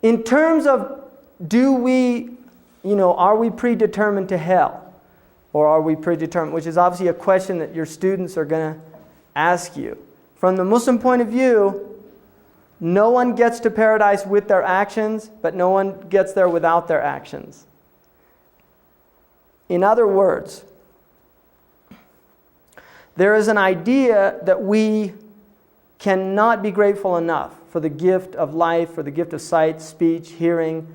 In terms of are we predetermined to hell? Or are we predetermined? Which is obviously a question that your students are going to ask you. From the Muslim point of view, no one gets to paradise with their actions, but no one gets there without their actions. In other words, there is an idea that we cannot be grateful enough for the gift of life, for the gift of sight, speech, hearing,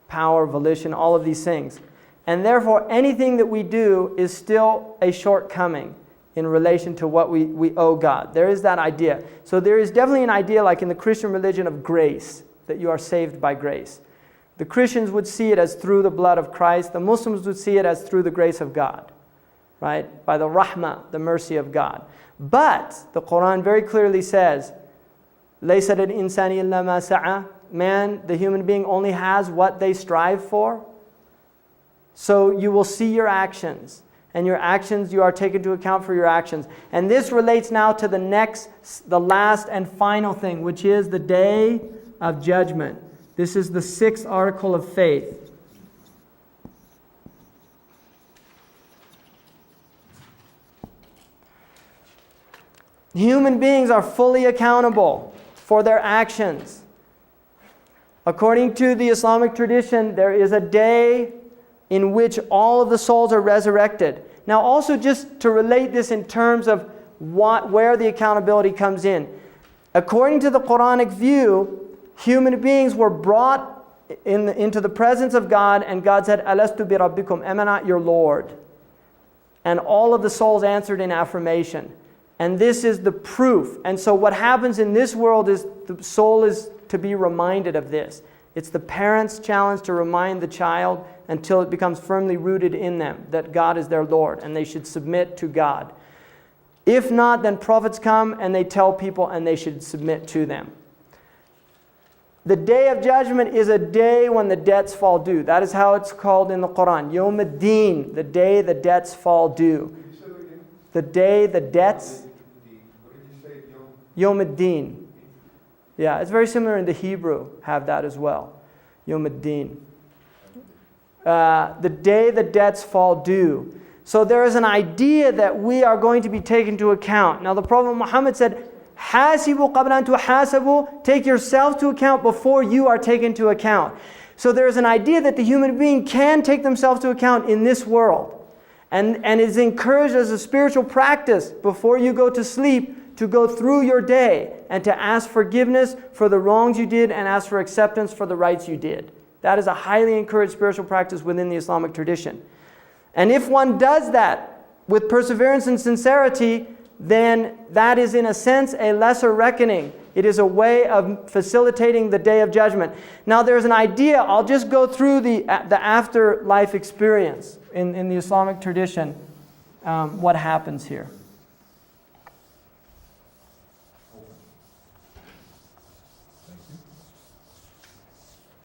power, volition, all of these things. And therefore, anything that we do is still a shortcoming in relation to what we owe God. There is that idea. So there is definitely an idea, like in the Christian religion, of grace, that you are saved by grace. The Christians would see it as through the blood of Christ. The Muslims would see it as through the grace of God, right? By the rahmah, the mercy of God. But the Quran very clearly says, لَيْسَ الْإِنسَانِ إِلَّا مَا سَعَى. Man, the human being, only has what they strive for. So you will see your actions. And your actions, you are taken to account for your actions. And this relates now to the last and final thing, which is the day of judgment. This is the 6th article of faith. Human beings are fully accountable for their actions. According to the Islamic tradition, there is a day in which all of the souls are resurrected. Now also, just to relate this in terms of where the accountability comes in. According to the Quranic view, human beings were brought into the presence of God, and God said, Alastu bi rabbikum, am I not your Lord? And all of the souls answered in affirmation. And this is the proof. And so what happens in this world is the soul is to be reminded of this. It's the parent's challenge to remind the child until it becomes firmly rooted in them that God is their Lord and they should submit to God. If not, then prophets come and they tell people and they should submit to them. The day of judgment is a day when the debts fall due. That is how it's called in the Quran. Yawm ad-Din, the day the debts fall due. The day the debts... Yawm ad-Din. Yeah, it's very similar in the Hebrew, have that as well. Yawm ad-Din. The day the debts fall due. So there is an idea that we are going to be taken into account. Now the Prophet Muhammad said, Hasibu qabla an tuhasabu, take yourself to account before you are taken to account. So there is an idea that the human being can take themselves to account in this world. And is encouraged as a spiritual practice before you go to sleep to go through your day and to ask forgiveness for the wrongs you did and ask for acceptance for the rights you did. That is a highly encouraged spiritual practice within the Islamic tradition. And if one does that with perseverance and sincerity, then that is in a sense a lesser reckoning. It is a way of facilitating the day of judgment. Now there's an idea, I'll just go through the afterlife experience in the Islamic tradition, what happens here.